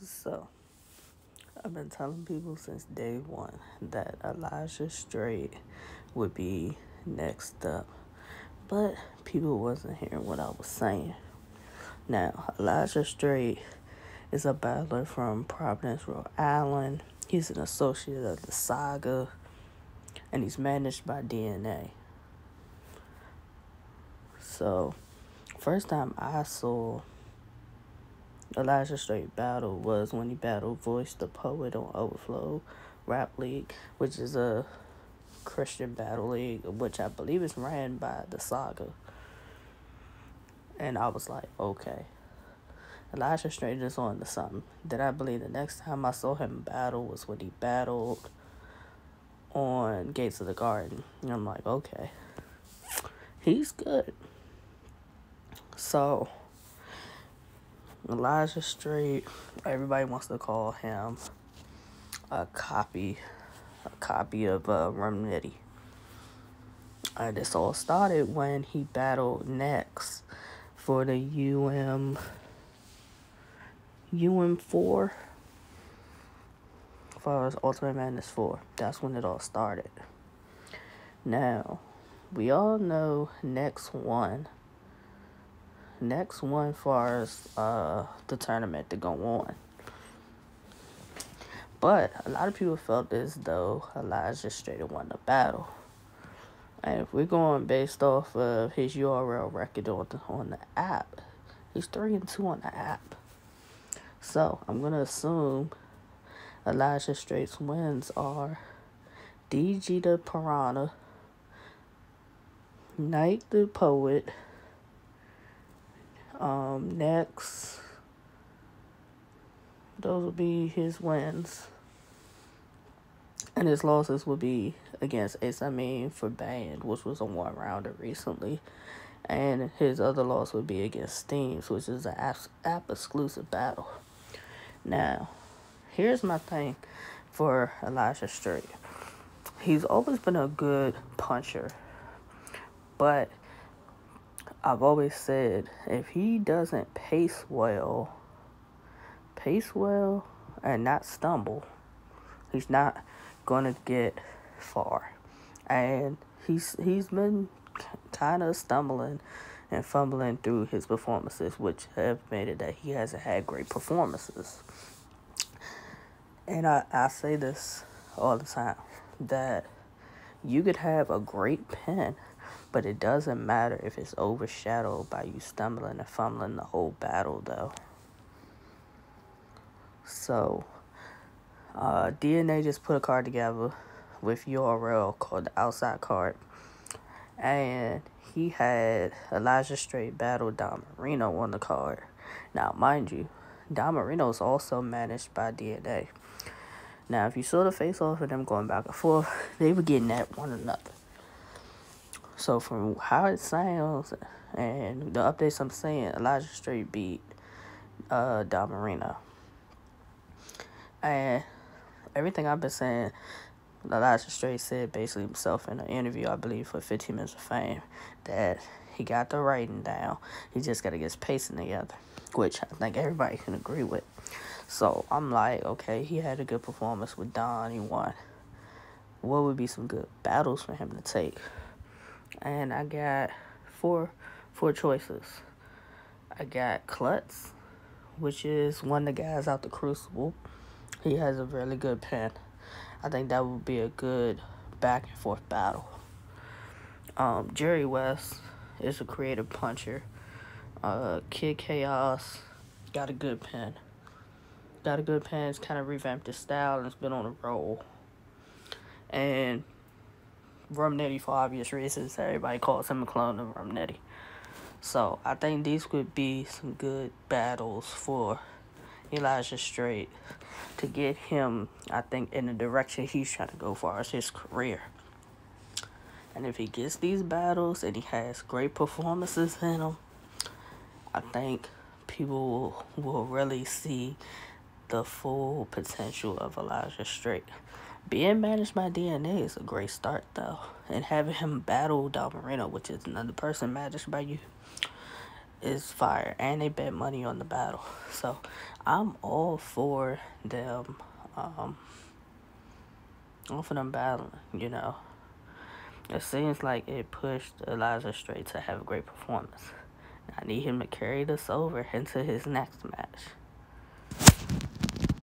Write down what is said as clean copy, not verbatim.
So, I've been telling people since day one that Elijah Strait would be next up, but people wasn't hearing what I was saying. Now, Elijah Strait is a battler from Providence, Rhode Island. He's an associate of the Saga, and he's managed by DNA. So, first time I saw Elijah Strait battle was when he battled Voice the Poet on Overflow Rap League, which is a Christian battle league, which I believe is ran by the Saga. And I was like, okay, Elijah Strait is on to something. Then I believe the next time I saw him battle was when he battled on Gates of the Garden. And I'm like, okay, he's good. So, Elijah Strait, everybody wants to call him a copy of Rum Nitty. And this all started when he battled Next for the UM4, as far as Ultimate Madness 4. That's when it all started. Now, we all know Next won far as the tournament to go on. But a lot of people felt as though Elijah Strait won the battle. And if we're going based off of his URL record on the app, he's 3-2 on the app. So I'm gonna assume Elijah Strait's wins are DG the Piranha, Night the Poet, Next. Those will be his wins. And his losses will be against Ace Amin for Band, which was a one-rounder recently. And his other loss would be against Steams, which is an app-exclusive battle. Now, here's my thing for Elijah Strait. He's always been a good puncher. But I've always said, if he doesn't pace well, and not stumble, he's not gonna get far. And he's been kind of stumbling and fumbling through his performances, which have made it that he hasn't had great performances. And I say this all the time, that you could have a great pen, but it doesn't matter if it's overshadowed by you stumbling and fumbling the whole battle, though. So, DNA just put a card together with URL called the Outside Card. And he had Elijah Strait battle Don Marino on the card. Now, mind you, Don Marino is also managed by DNA. Now, if you saw the face-off of them going back and forth, they were getting at one another. So, from how it sounds and the updates I'm seeing, Elijah Strait beat Don Marino. And everything I've been saying, Elijah Strait said basically himself in an interview, I believe, for 15 Minutes of Fame, that he got the writing down. He just got to get his pacing together, which I think everybody can agree with. So I'm like, okay, he had a good performance with Don. He won. What would be some good battles for him to take? And I got four choices. I got Klutz, which is one of the guys out the Crucible. He has a really good pen. I think that would be a good back and forth battle. Jerry West is a creative puncher. Kid Chaos got a good pen. He's kind of revamped his style and has been on a roll. And Rum Nitty, for obvious reasons, everybody calls him a clone of Rum Nitty. So I think these could be some good battles for Elijah Strait to get him, I think, in the direction he's trying to go far as his career. And if he gets these battles and he has great performances in them, I think people will really see the full potential of Elijah Strait. Being managed by DNA is a great start, though. And having him battle Don Marino, which is another person managed by you, is fire, and they bet money on the battle. So I'm all for them, battling. It seems like it pushed Elijah Strait to have a great performance. I need him to carry this over into his next match.